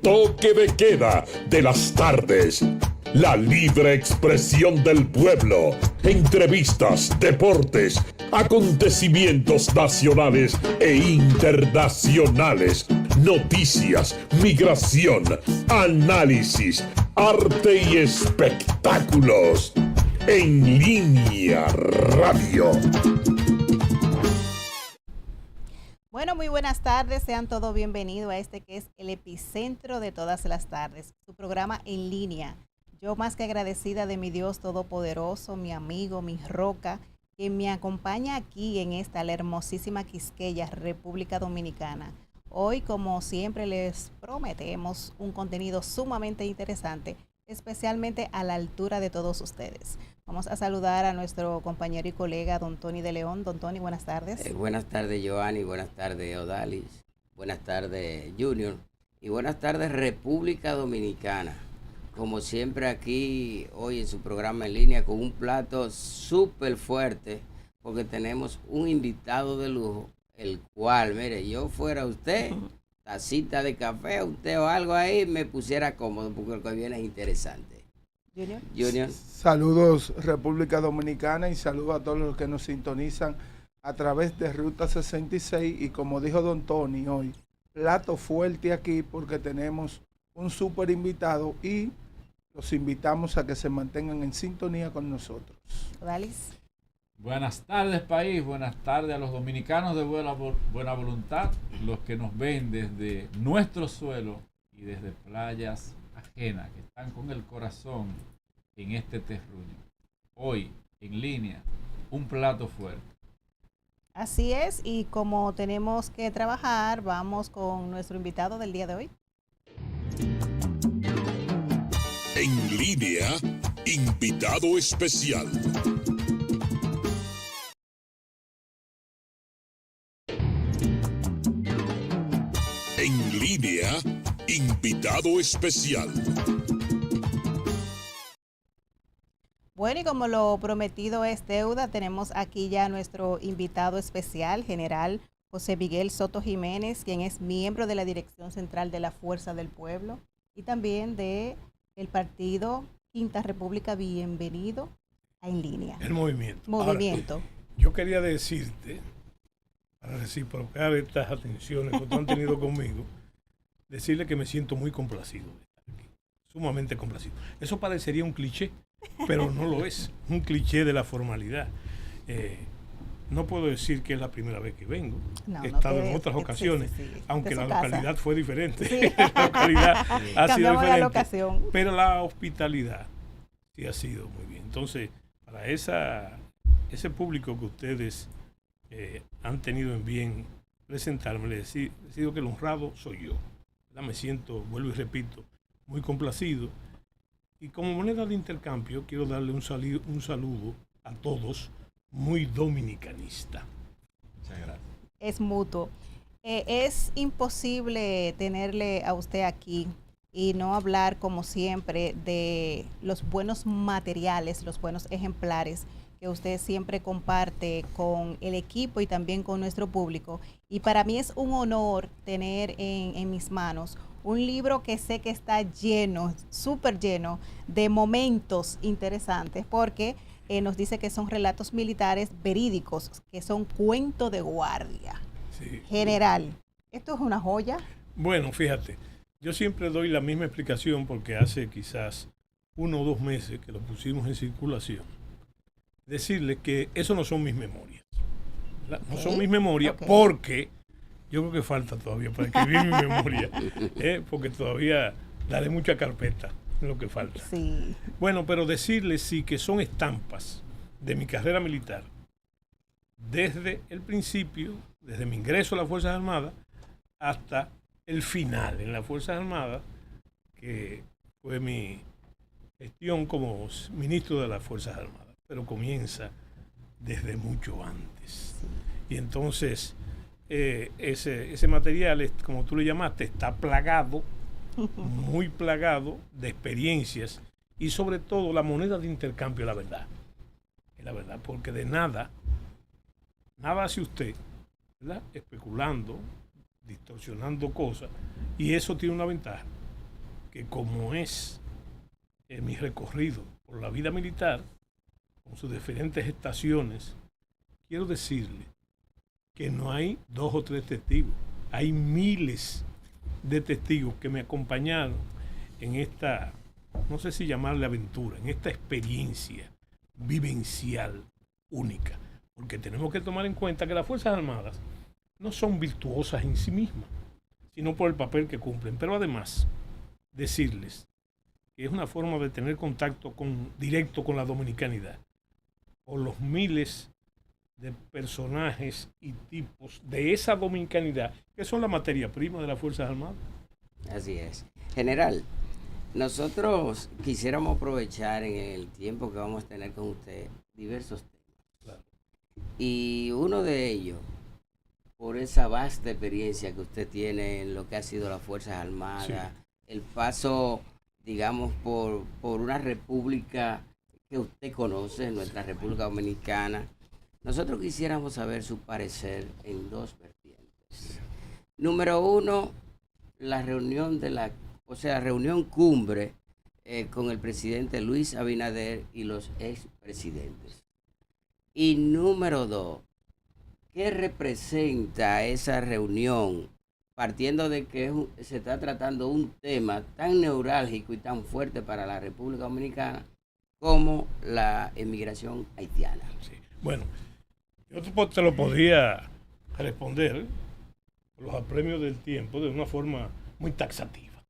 toque de queda de las tardes. La libre expresión del pueblo. Entrevistas, deportes, acontecimientos nacionales e internacionales. Noticias, migración, análisis, arte y espectáculos. En Línea Radio. Bueno, muy buenas tardes, sean todos bienvenidos a este que es el epicentro de todas las tardes, su programa en línea. Yo más que agradecida de mi Dios Todopoderoso, mi amigo, mi roca, que me acompaña aquí en esta, la hermosísima Quisqueya, República Dominicana. Hoy, como siempre, les prometemos un contenido sumamente interesante, especialmente a la altura de todos ustedes. Vamos a saludar a nuestro compañero y colega, don Tony de León. Don Tony, buenas tardes. Buenas tardes, Joanny. Buenas tardes, Odalis. Buenas tardes, Junior. Y buenas tardes, República Dominicana. Como siempre aquí, hoy en su programa en línea, con un plato súper fuerte, porque tenemos un invitado de lujo, el cual, mire, yo fuera usted, tacita de café, un té o algo ahí, me pusiera cómodo, porque lo que viene es interesante. Junior. Saludos República Dominicana y saludos a todos los que nos sintonizan a través de Ruta 66 y como dijo don Tony hoy, plato fuerte aquí porque tenemos un súper invitado y los invitamos a que se mantengan en sintonía con nosotros. Odalis. Buenas tardes país, buenas tardes a los dominicanos de buena voluntad, los que nos ven desde nuestro suelo y desde playas ajenas, que están con el corazón en este terruño. Hoy, en línea, un plato fuerte. Así es, y como tenemos que trabajar, vamos con nuestro invitado del día de hoy. En línea, invitado especial. En línea, invitado especial. Bueno, y como lo prometido es deuda, tenemos aquí ya nuestro invitado especial, general José Miguel Soto Jiménez, quien es miembro de la Dirección Central de la Fuerza del Pueblo y también de el partido Quinta República. Bienvenido a En Línea. El movimiento. Movimiento. Ahora, yo quería decirte, para reciprocar estas atenciones que tú han tenido conmigo, decirle que me siento muy complacido de estar aquí, sumamente complacido. Eso parecería un cliché, pero no lo es, un cliché de la formalidad. No puedo decir que es la primera vez que vengo, he estado en otras ocasiones, sí, aunque la localidad fue diferente, sí. La localidad ha sido diferente, pero la hospitalidad sí ha sido muy bien. Entonces, para ese público que ustedes han tenido en bien presentarme, les decido que el honrado soy yo. Me siento, vuelvo y repito, muy complacido. Y como moneda de intercambio, quiero darle un saludo a todos, muy dominicanista. Muchas gracias. Es mutuo. Es imposible tenerle a usted aquí y no hablar, como siempre, de los buenos materiales, los buenos ejemplares que usted siempre comparte con el equipo y también con nuestro público. Y para mí es un honor tener en mis manos un libro que sé que está lleno, súper lleno de momentos interesantes, porque nos dice que son relatos militares verídicos, que son cuento de guardia. Sí. General, ¿esto es una joya? Bueno, fíjate, yo siempre doy la misma explicación porque hace quizás 1 o 2 meses que lo pusimos en circulación. Decirle que eso no son mis memorias. ¿Verdad? No son mis memorias porque yo creo que falta todavía para escribir mi memoria, porque todavía daré mucha carpeta en lo que falta. Sí. Bueno, pero decirles sí que son estampas de mi carrera militar desde el principio, desde mi ingreso a las Fuerzas Armadas hasta el final en las Fuerzas Armadas, que fue mi gestión como ministro de las Fuerzas Armadas, pero comienza desde mucho antes. Y entonces ese material, como tú le llamaste, está plagado, muy plagado de experiencias y sobre todo la moneda de intercambio es la verdad. Es la verdad, porque de nada hace usted, ¿verdad? Especulando, distorsionando cosas, y eso tiene una ventaja, que como es mi recorrido por la vida militar, con sus diferentes estaciones, quiero decirle que no hay 2 o 3 testigos, hay miles de testigos que me acompañaron en esta, no sé si llamarle aventura, en esta experiencia vivencial única, porque tenemos que tomar en cuenta que las Fuerzas Armadas no son virtuosas en sí mismas, sino por el papel que cumplen, pero además decirles que es una forma de tener contacto directo con la dominicanidad, por los miles de personajes y tipos de esa dominicanidad que son la materia prima de las Fuerzas Armadas. Así es. General, nosotros quisiéramos aprovechar en el tiempo que vamos a tener con usted diversos temas. Claro. Y uno de ellos, por esa vasta experiencia que usted tiene en lo que ha sido las Fuerzas Armadas, sí, el paso, digamos, por una república que usted conoce, nuestra República Dominicana. Nosotros quisiéramos saber su parecer en 2 vertientes. Número 1, la reunión reunión cumbre con el presidente Luis Abinader y los expresidentes. Y número 2, ¿qué representa esa reunión? Partiendo de que se está tratando un tema tan neurálgico y tan fuerte para la República Dominicana como la emigración haitiana. Sí. Bueno, yo te lo podría responder por los apremios del tiempo de una forma muy taxativa.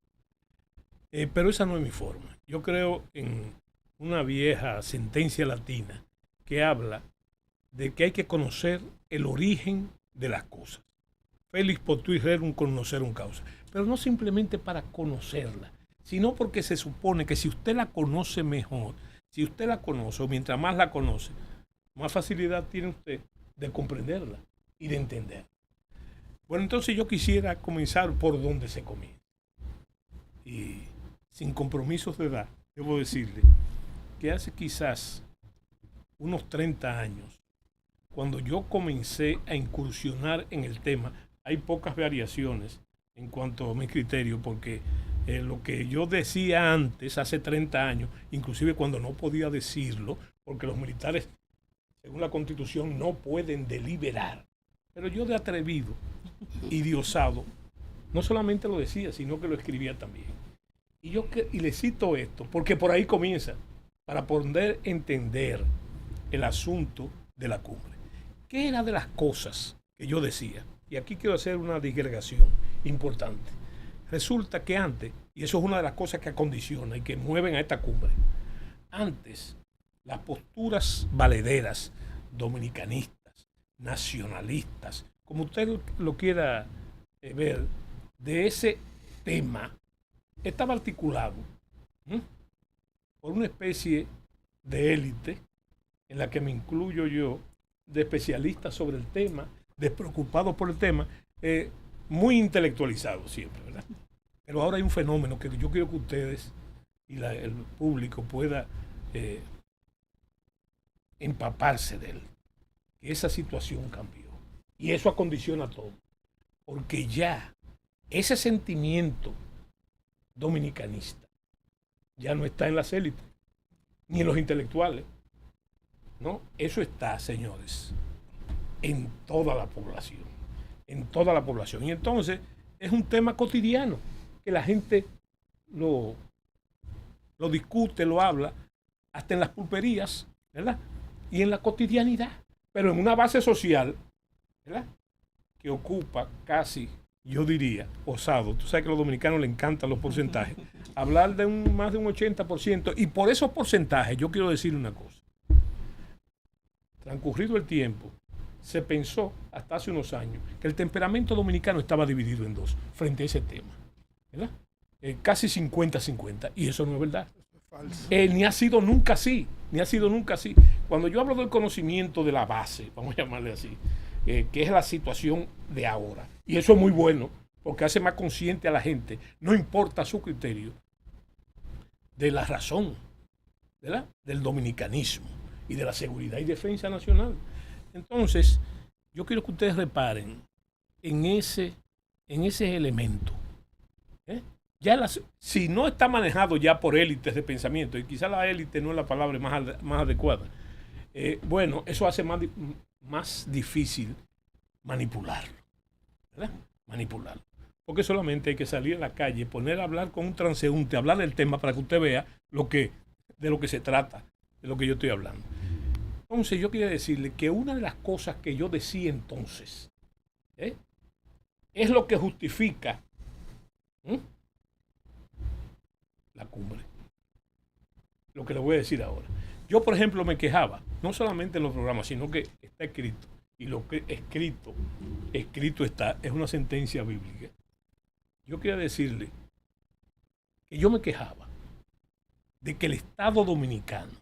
Pero esa no es mi forma. Yo creo en una vieja sentencia latina que habla de que hay que conocer el origen de las cosas. Felix potuit rerum connocerum causa. Pero no simplemente para conocerla, sino porque se supone que si usted la conoce mejor, si usted la conoce o mientras más la conoce, más facilidad tiene usted de comprenderla y de entender. Bueno, entonces yo quisiera comenzar por donde se comienza. Y sin compromisos de edad, debo decirle que hace quizás unos 30 años, cuando yo comencé a incursionar en el tema, hay pocas variaciones en cuanto a mi criterio, porque lo que yo decía antes, hace 30 años, inclusive cuando no podía decirlo, porque los militares, según la Constitución, no pueden deliberar. Pero yo de atrevido y de osado, no solamente lo decía, sino que lo escribía también. Y le cito esto, porque por ahí comienza, para poder entender el asunto de la cumbre. ¿Qué era de las cosas que yo decía? Y aquí quiero hacer una digregación importante. Resulta que antes, y eso es una de las cosas que acondiciona y que mueven a esta cumbre, antes las posturas valederas, dominicanistas, nacionalistas, como usted lo quiera ver, de ese tema, estaba articulado por una especie de élite en la que me incluyo yo, de especialistas sobre el tema, despreocupados por el tema, muy intelectualizados siempre, ¿verdad? Pero ahora hay un fenómeno que yo quiero que ustedes y el público pueda empaparse de él, que esa situación cambió y eso acondiciona todo, porque ya ese sentimiento dominicanista ya no está en las élites ni en los intelectuales, ¿no? Eso está, señores, en toda la población, y entonces es un tema cotidiano que la gente lo discute, lo habla, hasta en las pulperías, ¿verdad? Y en la cotidianidad, pero en una base social, ¿verdad? Que ocupa casi, yo diría, osado, tú sabes que a los dominicanos les encantan los porcentajes, hablar de más de un 80%, y por esos porcentajes yo quiero decirle una cosa. Transcurrido el tiempo, se pensó hasta hace unos años que el temperamento dominicano estaba dividido en 2 frente a ese tema, ¿verdad? Casi 50-50, y eso no es verdad. Ni ha sido nunca así. Cuando yo hablo del conocimiento de la base, vamos a llamarle así, que es la situación de ahora, y eso es muy bueno, porque hace más consciente a la gente, no importa su criterio, de la razón, ¿verdad? Del dominicanismo y de la seguridad y defensa nacional. Entonces, yo quiero que ustedes reparen en ese elemento, si no está manejado ya por élites de pensamiento, y quizá la élite no es la palabra más adecuada, bueno, eso hace más difícil manipularlo, ¿verdad? Manipularlo. Porque solamente hay que salir a la calle, poner a hablar con un transeúnte, hablar del tema para que usted vea de lo que se trata, de lo que yo estoy hablando. Entonces, yo quería decirle que una de las cosas que yo decía entonces, es lo que justifica la cumbre. Lo que le voy a decir ahora. Yo, por ejemplo, me quejaba, no solamente en los programas, sino que está escrito. Y lo que escrito está, es una sentencia bíblica. Yo quería decirle que yo me quejaba de que el Estado dominicano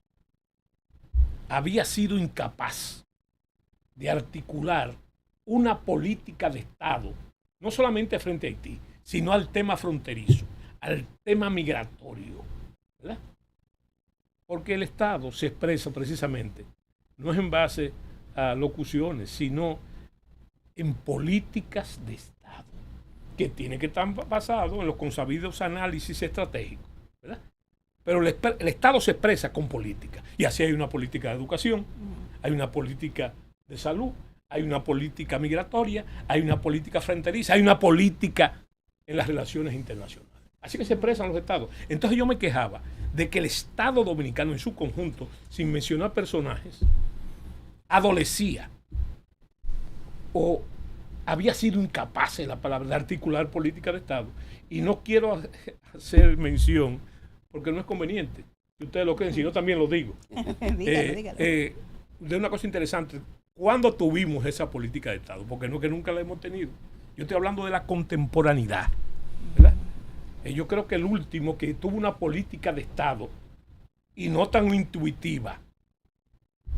había sido incapaz de articular una política de Estado, no solamente frente a Haití, sino al tema fronterizo, al tema migratorio, ¿verdad? Porque el Estado se expresa precisamente, no es en base a locuciones, sino en políticas de Estado, que tiene que estar basado en los consabidos análisis estratégicos, ¿verdad? Pero el Estado se expresa con política, y así hay una política de educación, hay una política de salud, hay una política migratoria, hay una política fronteriza, hay una política en las relaciones internacionales. Así que se expresan los estados. Entonces yo me quejaba de que el Estado dominicano en su conjunto, sin mencionar personajes, adolecía o había sido incapaz, en la palabra, de articular política de Estado. Y no quiero hacer mención, porque no es conveniente, si ustedes lo creen, si no también lo digo. Dígalo. De una cosa interesante, ¿cuándo tuvimos esa política de Estado? Porque no es que nunca la hemos tenido. Yo estoy hablando de la contemporaneidad, ¿verdad? Yo creo que el último que tuvo una política de Estado y no tan intuitiva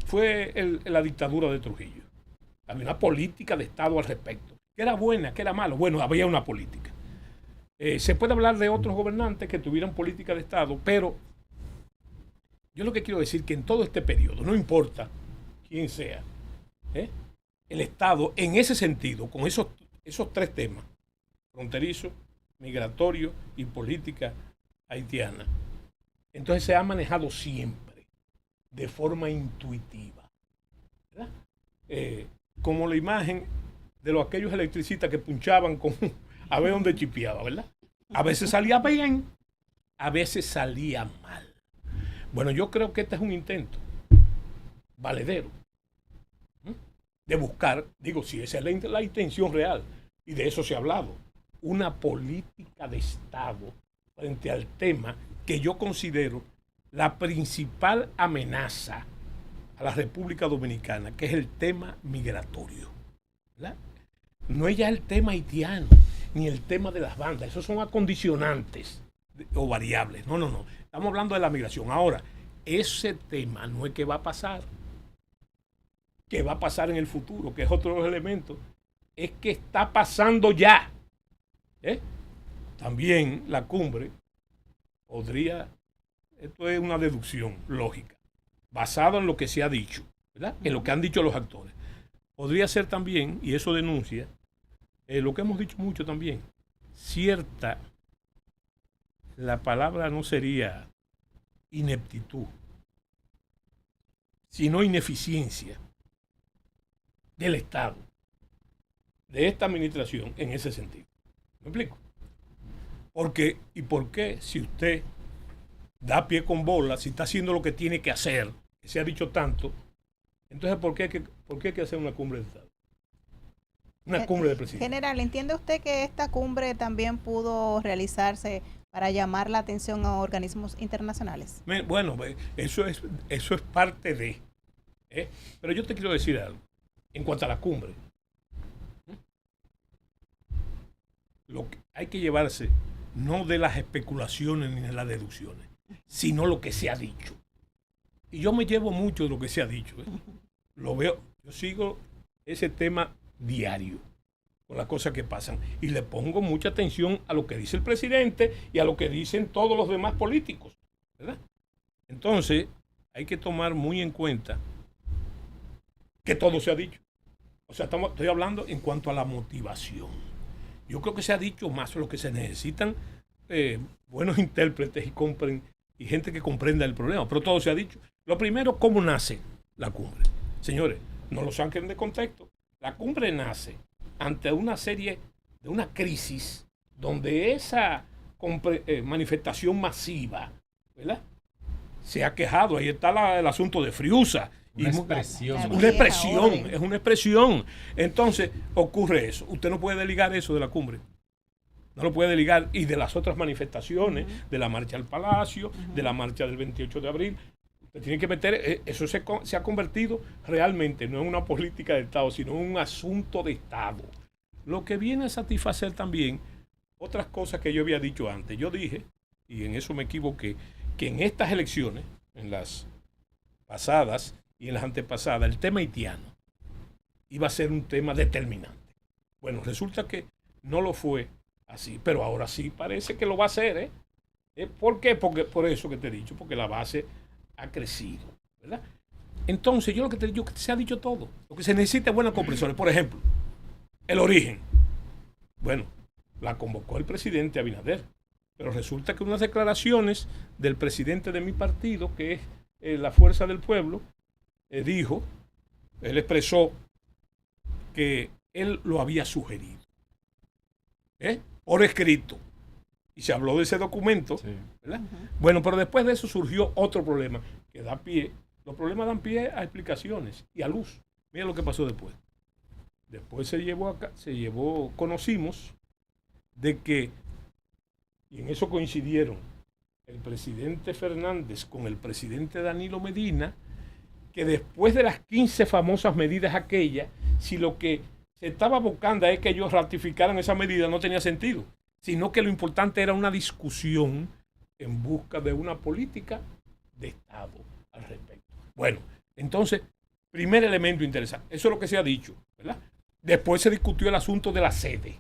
fue la dictadura de Trujillo. Había una política de Estado al respecto. ¿Que era buena? ¿Que era malo? Bueno, había una política. Se puede hablar de otros gobernantes que tuvieran política de Estado, pero yo lo que quiero decir que en todo este periodo, no importa quién sea, el Estado en ese sentido, con esos tres temas, fronterizo, migratorio y política haitiana, entonces se ha manejado siempre de forma intuitiva, ¿verdad? Como la imagen de aquellos electricistas que punchaban a ver dónde chipeaba, ¿verdad? A veces salía bien, a veces salía mal. Bueno, yo creo que este es un intento valedero de buscar, digo, si esa es la intención real, y de eso se ha hablado, una política de Estado frente al tema que yo considero la principal amenaza a la República Dominicana, que es el tema migratorio, ¿verdad? No es ya el tema haitiano, ni el tema de las bandas, esos son acondicionantes o variables. No. Estamos hablando de la migración. Ahora, ese tema no es que va a pasar, que va a pasar en el futuro, que es otro de los elementos, es que está pasando ya. También la cumbre podría, esto es una deducción lógica, basada en lo que se ha dicho, ¿verdad? En lo que han dicho los actores. Podría ser también, y eso denuncia, lo que hemos dicho mucho también, cierta, la palabra no sería ineptitud, sino ineficiencia del Estado, de esta administración en ese sentido. ¿Me explico? ¿Por qué? ¿Y por qué si usted da pie con bola, si está haciendo lo que tiene que hacer, que se ha dicho tanto, entonces ¿por qué hay que hacer una cumbre de Estado? Una cumbre de presidentes. General, ¿entiende usted que esta cumbre también pudo realizarse para llamar la atención a organismos internacionales? Bueno, eso es parte de. Pero yo te quiero decir algo. En cuanto a la cumbre, lo que hay que llevarse no de las especulaciones ni de las deducciones, sino lo que se ha dicho. Y yo me llevo mucho de lo que se ha dicho. Lo veo, yo sigo ese tema diario con las cosas que pasan y le pongo mucha atención a lo que dice el presidente y a lo que dicen todos los demás políticos, ¿verdad? Entonces hay que tomar muy en cuenta que todo se ha dicho. O sea, estoy hablando en cuanto a la motivación. Yo creo que se ha dicho más lo que se necesitan buenos intérpretes y gente que comprenda el problema, pero todo se ha dicho. Lo primero, ¿cómo nace la cumbre? Señores, no lo saquen de contexto. La cumbre nace ante una serie de una crisis donde esa manifestación masiva, ¿verdad?, se ha quejado. Ahí está el asunto de Friusa. Una expresión. Es una expresión. Entonces, ocurre eso. Usted no puede desligar eso de la cumbre. No lo puede desligar. Y de las otras manifestaciones, de la marcha al Palacio, de la marcha del 28 de abril. Usted tiene que meter, eso se ha convertido realmente, no en una política de Estado, sino en un asunto de Estado. Lo que viene a satisfacer también otras cosas que yo había dicho antes. Yo dije, y en eso me equivoqué, que en estas elecciones, en las pasadas y en las antepasadas, el tema haitiano iba a ser un tema determinante. Bueno, resulta que no lo fue así, pero ahora sí parece que lo va a hacer, ¿eh? ¿Por qué? Porque, por eso que te he dicho, porque la base ha crecido, ¿verdad? Entonces, yo lo que te digo, se ha dicho todo. Lo que se necesita es buenas comprensiones. Por ejemplo, el origen. Bueno, la convocó el presidente Abinader, pero resulta que unas declaraciones del presidente de mi partido, que es la Fuerza del Pueblo, él expresó que él lo había sugerido, por escrito, y se habló de ese documento, sí, ¿verdad? Bueno, pero después de eso surgió otro problema que da pie, los problemas dan pie a explicaciones y a luz. Mira lo que pasó después. Después conocimos de que, y en eso coincidieron el presidente Fernández con el presidente Danilo Medina, que después de las 15 famosas medidas aquellas, si lo que se estaba buscando es que ellos ratificaran esa medida, no tenía sentido, sino que lo importante era una discusión en busca de una política de Estado al respecto. Bueno, entonces, primer elemento interesante, eso es lo que se ha dicho, ¿verdad? Después se discutió el asunto de la sede,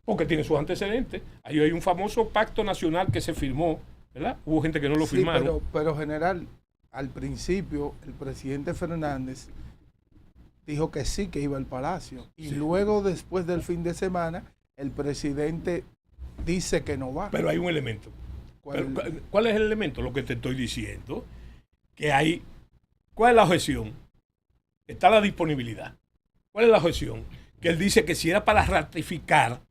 porque tiene sus antecedentes. Ahí hay un famoso pacto nacional que se firmó, ¿verdad? Hubo gente que no lo firmaron. Pero general, al principio el presidente Fernández dijo que sí, que iba al Palacio. Y sí, luego, después del fin de semana, el presidente dice que no va. Pero hay un elemento. ¿Cuál es el elemento? Lo que te estoy diciendo. Que hay. ¿Cuál es la objeción? Está la disponibilidad. ¿Cuál es la objeción? Que él dice que si era para ratificar,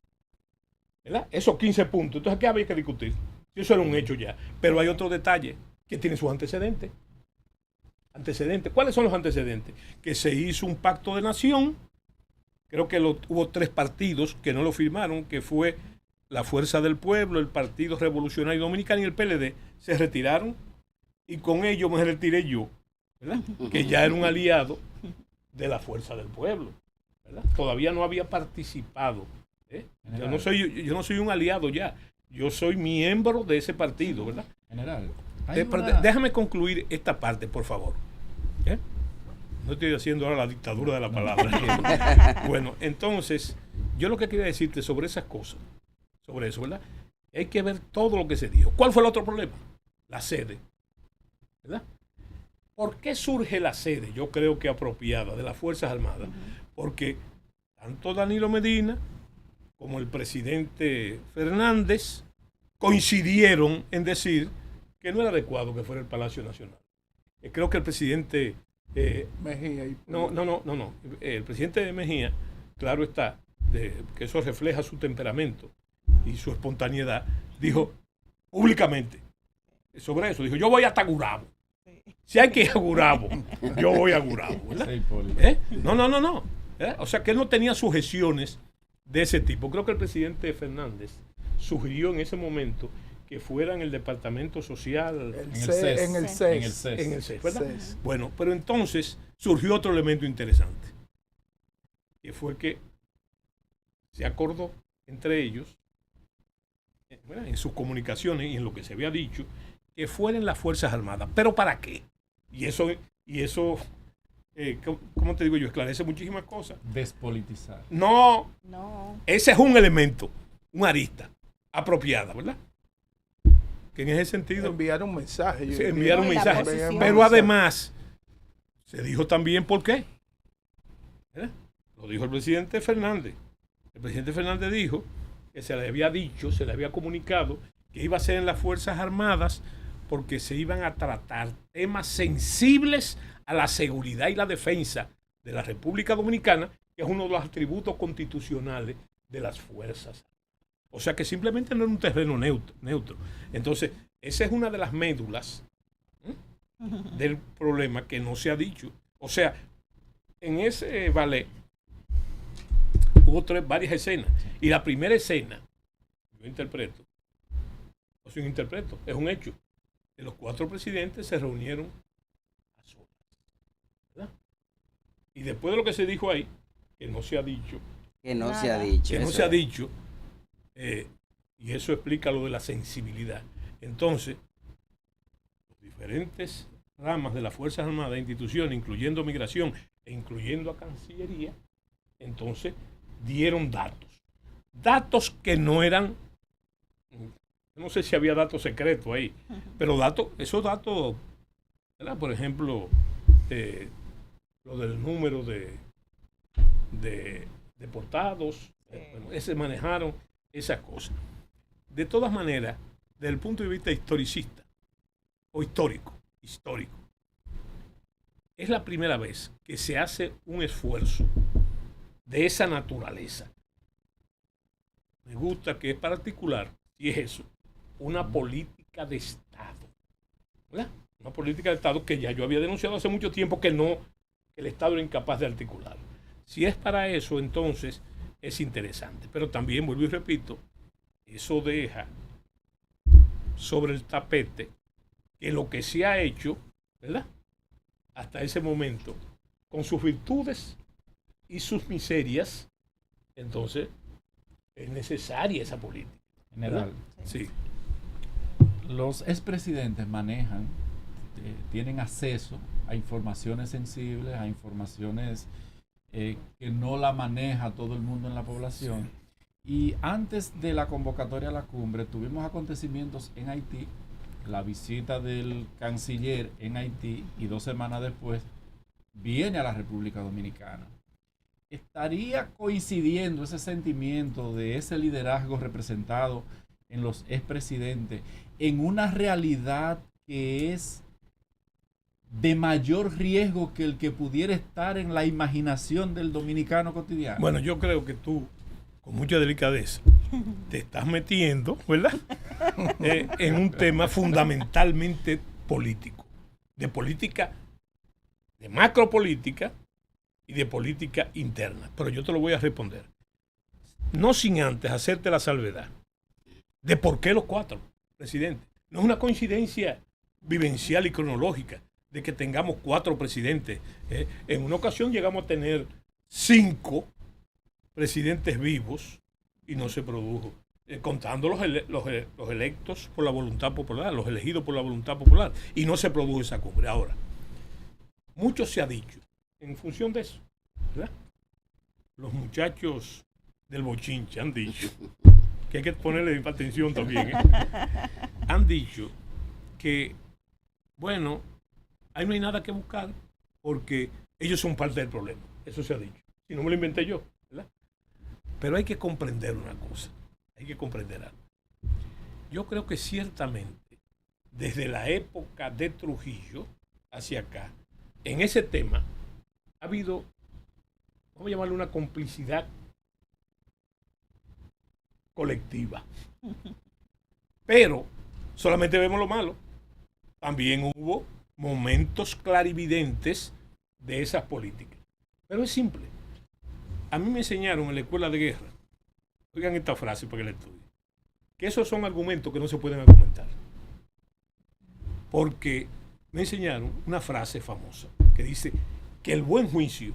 ¿verdad?, esos 15 puntos, entonces ¿qué había que discutir? Eso era un hecho ya. Pero hay otro detalle que tiene sus antecedentes. ¿Cuáles son los antecedentes? Que se hizo un pacto de nación. Creo que hubo 3 partidos que no lo firmaron, que fue la Fuerza del Pueblo, el Partido Revolucionario Dominicano y el PLD. Se retiraron y con ello me retiré yo, ¿verdad?, que ya era un aliado de la Fuerza del Pueblo, ¿verdad? Todavía no había participado. Yo no soy un aliado ya. Yo soy miembro de ese partido, ¿verdad? General. Déjame concluir esta parte, por favor. No estoy haciendo ahora la dictadura de la palabra. Bueno, entonces, yo lo que quería decirte sobre esas cosas, sobre eso, ¿verdad? Hay que ver todo lo que se dijo. ¿Cuál fue el otro problema? La sede, ¿verdad? ¿Por qué surge la sede? Yo creo que apropiada, de las Fuerzas Armadas. Porque tanto Danilo Medina como el presidente Fernández coincidieron en decir que no era adecuado que fuera el Palacio Nacional. Creo que el presidente Mejía. El presidente Mejía, claro está, que eso refleja su temperamento y su espontaneidad, dijo públicamente sobre eso, dijo, yo voy hasta Gurabo. Si hay que ir a Gurabo, yo voy a Gurabo, ¿verdad? No. O sea que él no tenía sujeciones de ese tipo. Creo que el presidente Fernández sugirió en ese momento que fuera en el Departamento Social, en el CES, ¿verdad? Bueno, pero entonces surgió otro elemento interesante, que fue que se acordó entre ellos, ¿verdad?, en sus comunicaciones y en lo que se había dicho, que fueran las Fuerzas Armadas. ¿Pero para qué? Y eso ¿cómo te digo yo? Esclarece muchísimas cosas. Despolitizar. No. Ese es un elemento, una arista apropiada, ¿verdad? Que en ese sentido enviar un mensaje. Pero además se dijo también por qué. ¿Verdad? Lo dijo el presidente Fernández. El presidente Fernández dijo que se le había dicho, se le había comunicado que iba a ser en las Fuerzas Armadas porque se iban a tratar temas sensibles a la seguridad y la defensa de la República Dominicana, que es uno de los atributos constitucionales de las Fuerzas. O sea que simplemente no era un terreno neutro. Entonces, esa es una de las médulas del problema que no se ha dicho. O sea, en ese ballet hubo varias escenas. Y la primera escena, yo interpreto, es un hecho, que los 4 presidentes se reunieron a solas, ¿verdad? Y después de lo que se dijo ahí, que no se ha dicho, y eso explica lo de la sensibilidad. Entonces, los diferentes ramas de las Fuerzas Armadas, instituciones, incluyendo Migración e incluyendo a Cancillería, entonces dieron datos que no eran, no sé si había datos secretos ahí, pero esos datos, ¿verdad? Por ejemplo, lo del número de deportados, se manejaron esas cosas. De todas maneras, desde el punto de vista historicista o histórico, es la primera vez que se hace un esfuerzo de esa naturaleza. Me gusta que es particular, y es eso, una política de Estado, ¿verdad? Una política de Estado que ya yo había denunciado hace mucho tiempo que el Estado era incapaz de articular. Si es para eso, entonces es interesante. Pero también, vuelvo y repito, eso deja sobre el tapete que lo que se ha hecho, ¿verdad?, hasta ese momento, con sus virtudes y sus miserias, entonces es necesaria esa política. General, sí. Los expresidentes manejan, tienen acceso a informaciones sensibles, a informaciones que no la maneja todo el mundo en la población. Y antes de la convocatoria a la cumbre tuvimos acontecimientos en Haití, la visita del canciller en Haití, y 2 semanas después viene a la República Dominicana. ¿Estaría coincidiendo ese sentimiento de ese liderazgo representado en los expresidentes en una realidad que es de mayor riesgo que el que pudiera estar en la imaginación del dominicano cotidiano? Bueno, yo creo que tú, con mucha delicadeza, te estás metiendo, ¿verdad?, en un tema fundamentalmente político, de política, de macropolítica y de política interna. Pero yo te lo voy a responder, no sin antes hacerte la salvedad de por qué los 4 presidentes. No es una coincidencia vivencial y cronológica de que tengamos 4 presidentes. En una ocasión llegamos a tener 5 presidentes vivos y no se produjo, contando los electos por la voluntad popular, los elegidos por la voluntad popular, y no se produjo esa cumbre. Ahora, mucho se ha dicho en función de eso, ¿verdad? Los muchachos del bochinche han dicho, que hay que ponerle atención también, han dicho que, bueno, ahí no hay nada que buscar porque ellos son parte del problema. Eso se ha dicho. Si no me lo inventé yo, ¿verdad? Pero hay que comprender una cosa. Hay que comprender algo. Yo creo que ciertamente, desde la época de Trujillo hacia acá, en ese tema, ha habido, vamos a llamarle una complicidad colectiva. Pero solamente vemos lo malo. También hubo momentos clarividentes de esas políticas. Pero es simple. A mí me enseñaron en la escuela de guerra, oigan esta frase para que la estudien, que esos son argumentos que no se pueden argumentar. Porque me enseñaron una frase famosa que dice que el buen juicio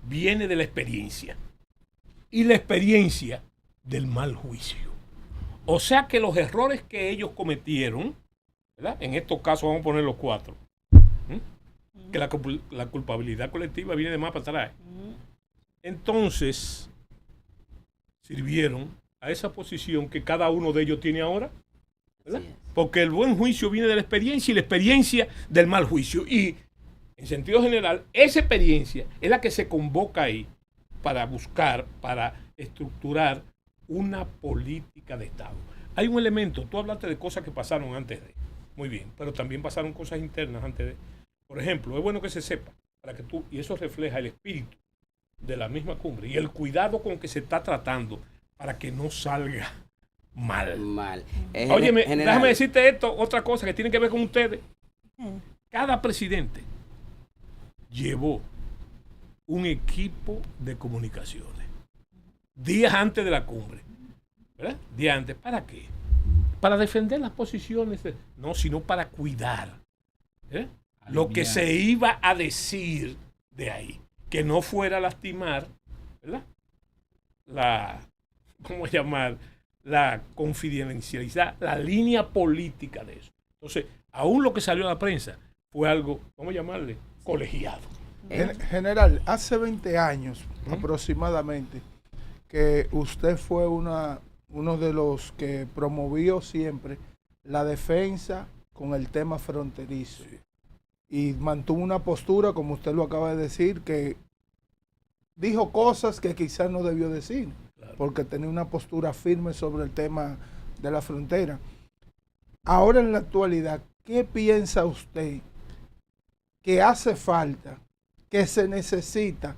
viene de la experiencia y la experiencia del mal juicio. O sea que los errores que ellos cometieron, ¿verdad?, en estos casos vamos a poner los 4, que la culpabilidad colectiva viene de más para atrás. Entonces, sirvieron a esa posición que cada uno de ellos tiene ahora, ¿verdad? Porque el buen juicio viene de la experiencia y la experiencia del mal juicio. Y, en sentido general, esa experiencia es la que se convoca ahí para buscar, para estructurar una política de Estado. Hay un elemento, tú hablaste de cosas que pasaron antes de, muy bien, pero también pasaron cosas internas antes de. Por ejemplo, es bueno que se sepa, para que tú, y eso refleja el espíritu de la misma cumbre y el cuidado con que se está tratando para que no salga mal. Óyeme, déjame decirte esto, otra cosa que tiene que ver con ustedes. Cada presidente llevó un equipo de comunicaciones días antes de la cumbre, ¿verdad? Días antes. ¿Para qué? Para defender las posiciones, no, sino para cuidar lo que se iba a decir de ahí, que no fuera a lastimar, ¿verdad? ¿Cómo llamar? La confidencialidad, la línea política de eso. Entonces, aún lo que salió a la prensa fue algo, ¿cómo llamarle? Colegiado. General, hace 20 años aproximadamente que usted fue uno de los que promovió siempre la defensa con el tema fronterizo. Sí. Y mantuvo una postura, como usted lo acaba de decir, que dijo cosas que quizás no debió decir, claro, porque tenía una postura firme sobre el tema de la frontera. Ahora en la actualidad, ¿qué piensa usted que hace falta, que se necesita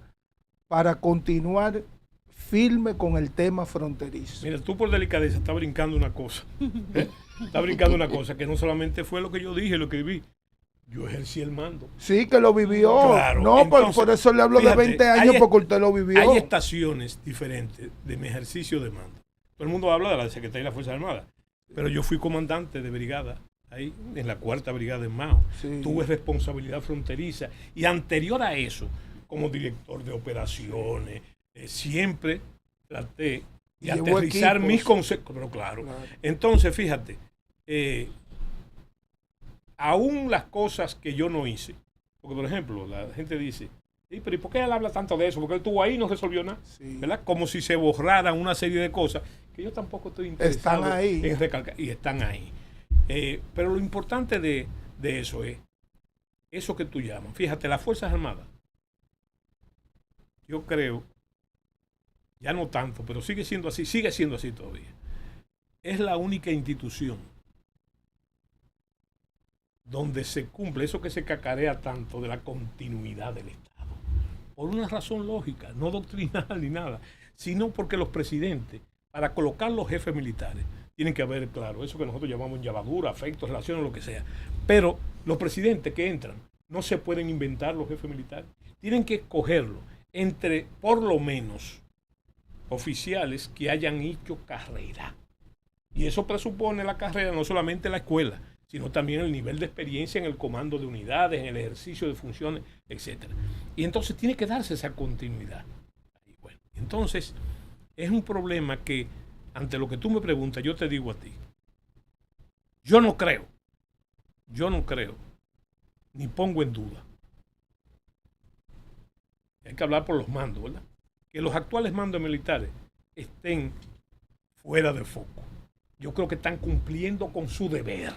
para continuar firme con el tema fronterizo? Mira, tú por delicadeza estás brincando una cosa. Estás brincando una cosa que no solamente fue lo que yo dije, lo que vi. Yo ejercí el mando. Sí, que lo vivió. Claro. No, entonces, por eso le hablo, fíjate, de 20 años, porque usted lo vivió. Hay estaciones diferentes de mi ejercicio de mando. Todo el mundo habla de la Secretaría de la Fuerza Armada, pero yo fui comandante de brigada ahí en la 4ª Brigada en Mao. Sí. Tuve responsabilidad fronteriza y anterior a eso, como director de operaciones, siempre traté de aterrizar mis conceptos. Pero claro. Entonces, fíjate, aún las cosas que yo no hice, porque por ejemplo, la gente dice, sí, pero ¿y por qué él habla tanto de eso? Porque él estuvo ahí y no resolvió nada, sí, ¿verdad? Como si se borraran una serie de cosas que yo tampoco estoy interesado en recalcar, y están ahí. Pero lo importante de eso es eso que tú llamas. Fíjate, las Fuerzas Armadas, yo creo, ya no tanto, pero sigue siendo así todavía. Es la única institución donde se cumple eso que se cacarea tanto de la continuidad del Estado. Por una razón lógica, no doctrinal ni nada, sino porque los presidentes, para colocar los jefes militares, tienen que haber, claro, eso que nosotros llamamos llavadura, afectos, relaciones, lo que sea. Pero los presidentes que entran no se pueden inventar los jefes militares. Tienen que escogerlo entre, por lo menos, oficiales que hayan hecho carrera. Y eso presupone la carrera, no solamente la escuela, sino también el nivel de experiencia en el comando de unidades, en el ejercicio de funciones, etc. Y entonces tiene que darse esa continuidad. Y bueno, entonces, es un problema que, ante lo que tú me preguntas, yo te digo a ti, yo no creo, ni pongo en duda. Hay que hablar por los mandos, ¿verdad? Que los actuales mandos militares estén fuera de foco. Yo creo que están cumpliendo con su deber.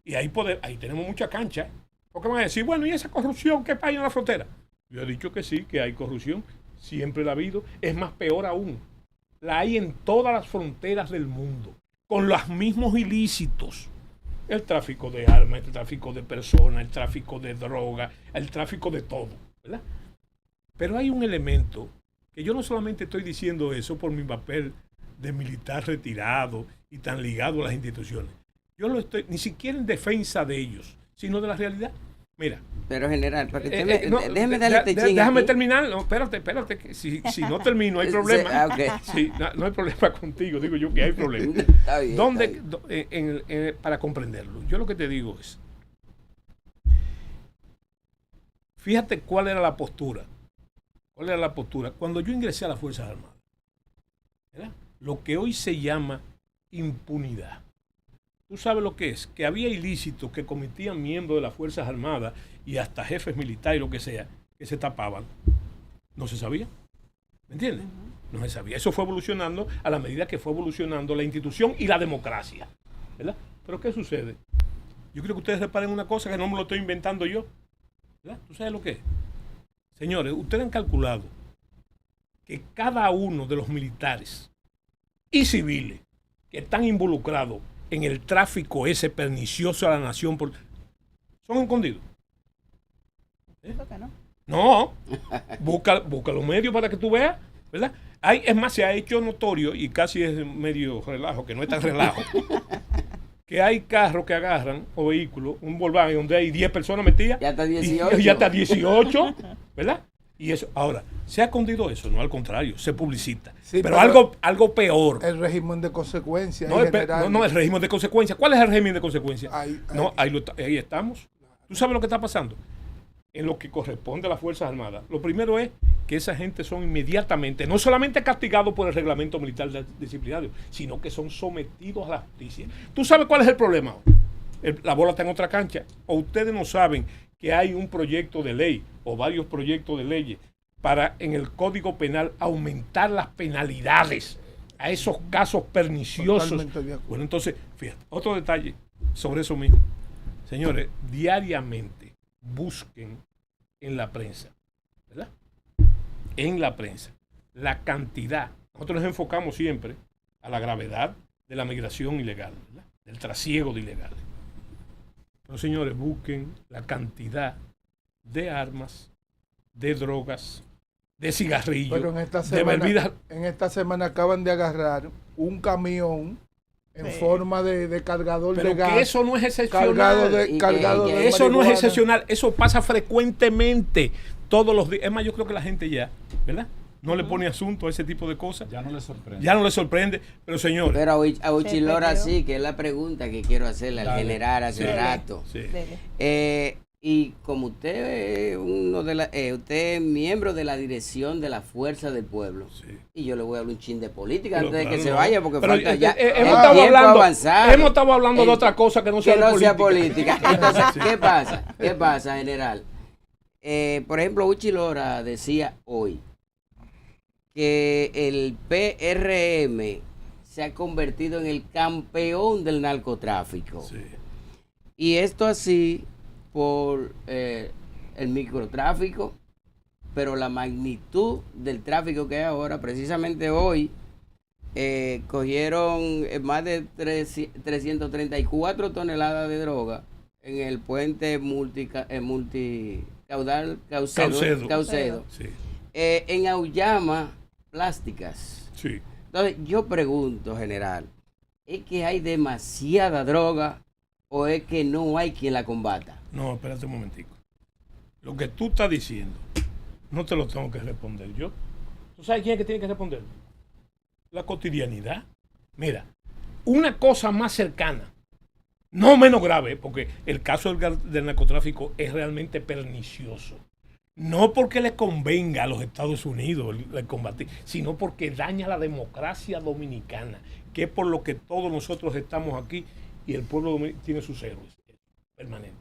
Y ahí tenemos mucha cancha. Porque van a decir, bueno, ¿y esa corrupción qué pasa en la frontera? Yo he dicho que sí, que hay corrupción. Siempre la ha habido. Es más, peor aún. La hay en todas las fronteras del mundo. Con los mismos ilícitos. El tráfico de armas, el tráfico de personas, el tráfico de droga, el tráfico de todo, ¿verdad? Pero hay un elemento que yo no solamente estoy diciendo eso por mi papel de militar retirado y tan ligado a las instituciones. Yo lo estoy ni siquiera en defensa de ellos, sino de la realidad. Mira. Pero general, para que déjeme darle este chingue. Déjame terminar. No, espérate, que si no termino hay problema. Okay. Sí, no hay problema contigo, digo yo que hay problema. Está bien, para comprenderlo, yo lo que te digo es, fíjate cuál era la postura. Cuando yo ingresé a las Fuerzas Armadas, ¿verdad? Lo que hoy se llama impunidad. Tú sabes lo que es, que había ilícitos que cometían miembros de las Fuerzas Armadas y hasta jefes militares, lo que sea, que se tapaban. No se sabía. ¿Me entiendes? No se sabía. Eso fue evolucionando a la medida que fue evolucionando la institución y la democracia, ¿verdad? Pero ¿qué sucede? Yo creo que ustedes reparen una cosa que no me lo estoy inventando yo, ¿verdad? ¿Tú sabes lo que es? Señores, ustedes han calculado que cada uno de los militares y civiles que están involucrados en el tráfico ese pernicioso a la nación son escondidos. Creo que no. No, busca los medios para que tú veas, ¿verdad? Es más, se ha hecho notorio, y casi es medio relajo, que no es tan relajo, que hay carros que agarran, o vehículos, un Volkswagen donde hay 10 personas metidas. Ya está 18. Ya está 18, ¿verdad? Y eso, ahora, ¿se ha escondido eso? No, al contrario, se publicita. Sí, pero pero algo peor. El régimen de consecuencias. No, el régimen de consecuencias. ¿Cuál es el régimen de consecuencias? Ahí estamos. ¿Tú sabes lo que está pasando? En lo que corresponde a las Fuerzas Armadas, lo primero es que esa gente son inmediatamente, no solamente castigados por el reglamento militar disciplinario, sino que son sometidos a la justicia. ¿Tú sabes cuál es el problema? La bola está en otra cancha. O ustedes no saben que hay un proyecto de ley o varios proyectos de leyes para en el Código Penal aumentar las penalidades a esos casos perniciosos. Bueno, entonces, fíjate, otro detalle sobre eso mismo. Señores, diariamente busquen en la prensa, ¿verdad? En la prensa, la cantidad. Nosotros nos enfocamos siempre a la gravedad de la migración ilegal, ¿verdad? Del trasiego de ilegales. Pero señores, busquen la cantidad de armas, de drogas, de cigarrillos, Pero de bebidas. en esta semana acaban de agarrar un camión en forma de cargador Pero de gas. que eso no es excepcional. Cargado de Eso no es marihuana. excepcional. Eso pasa frecuentemente todos los días. Es más, yo creo que la gente ya, ¿verdad? No le pone asunto a ese tipo de cosas. Ya no le sorprende. Ya no le sorprende. Pero señores. Pero a Uchilora sí, que es la pregunta que quiero hacerle al general hace rato. Sí. Y como usted es usted es miembro de la dirección de la Fuerza del Pueblo, Sí. y yo le voy a hablar un chin de política Pero antes de que claro, se no. vaya, porque Pero, falta ya hemos estado hablando de otra cosa que no sea, política. Entonces, ¿qué pasa? ¿Qué pasa, general? Por ejemplo, Uchilora decía hoy que el PRM se ha convertido en el campeón del narcotráfico. Sí. Y esto así por el microtráfico, pero la magnitud del tráfico que hay ahora, precisamente hoy, cogieron más de 334 toneladas de droga en el puente multicaudal Caucedo. Sí. En Auyama, plásticas. Sí. Entonces, yo pregunto, general, ¿es que hay demasiada droga o es que no hay quien la combata? No, espérate un momentico. Lo que tú estás diciendo, no te lo tengo que responder yo. ¿Tú sabes quién es que tiene que responder? La cotidianidad. Mira, una cosa más cercana, no menos grave, porque el caso del narcotráfico es realmente pernicioso. No porque le convenga a los Estados Unidos el combatir, sino porque daña la democracia dominicana, que es por lo que todos nosotros estamos aquí y el pueblo tiene sus héroes permanentes.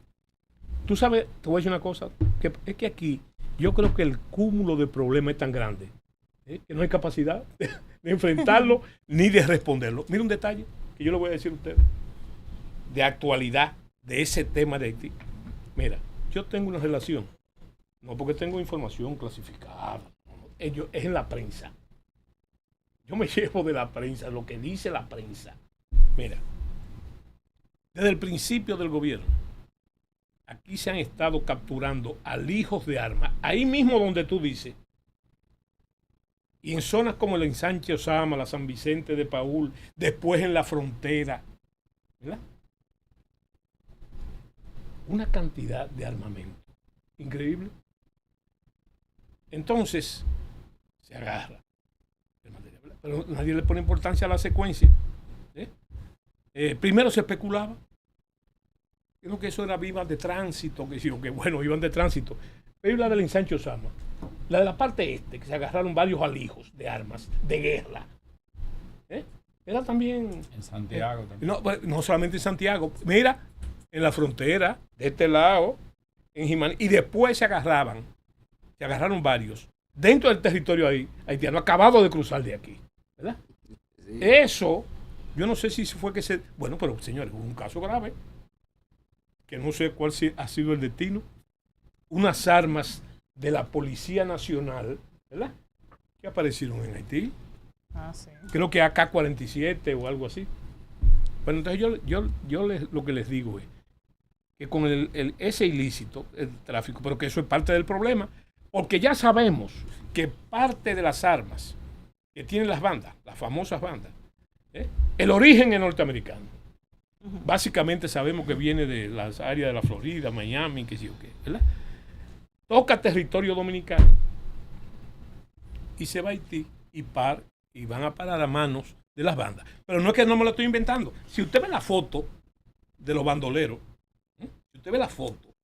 Tú sabes, te voy a decir una cosa, que es que aquí yo creo que el cúmulo de problemas es tan grande, que no hay capacidad de enfrentarlo ni de responderlo. Mira un detalle que yo le voy a decir a ustedes, de actualidad, de ese tema de Haití. Mira, yo tengo una relación, no porque tengo información clasificada, es en la prensa. Yo me llevo de la prensa, lo que dice la prensa. Mira, desde el principio del gobierno, aquí se han estado capturando alijos de armas, ahí mismo donde tú dices, y en zonas como el ensanche Osama, la San Vicente de Paúl, después en la frontera, ¿verdad? Una cantidad de armamento increíble. Entonces, se agarra el material, ¿verdad? Pero nadie le pone importancia a la secuencia. Primero se especulaba. Creo que eso era vivas de tránsito, que bueno, iban de tránsito. Pero la del ensanche Osama, la de la parte este, que se agarraron varios alijos de armas de guerra. Era también... En Santiago también. No solamente en Santiago. Mira, en la frontera, de este lado, en Jimaní. Y después se agarraron varios, dentro del territorio haitiano, acabado de cruzar de aquí. ¿Verdad? Sí. Eso, yo no sé si fue que se... Bueno, pero señores, hubo un caso grave, que no sé cuál ha sido el destino. Unas armas de la Policía Nacional, ¿verdad?, que aparecieron en Haití. Ah, sí. Creo que AK-47 o algo así. Bueno, entonces lo que les digo es que con ese ilícito, el tráfico, pero que eso es parte del problema, porque ya sabemos que parte de las armas que tienen las bandas, las famosas bandas, el origen es norteamericano. Básicamente sabemos que viene de las áreas de la Florida, Miami, qué sé yo qué, ¿verdad? Toca territorio dominicano y se va a Haití y van a parar a manos de las bandas. Pero no es que no me lo estoy inventando. Si usted ve la foto de los bandoleros, si usted ve la foto,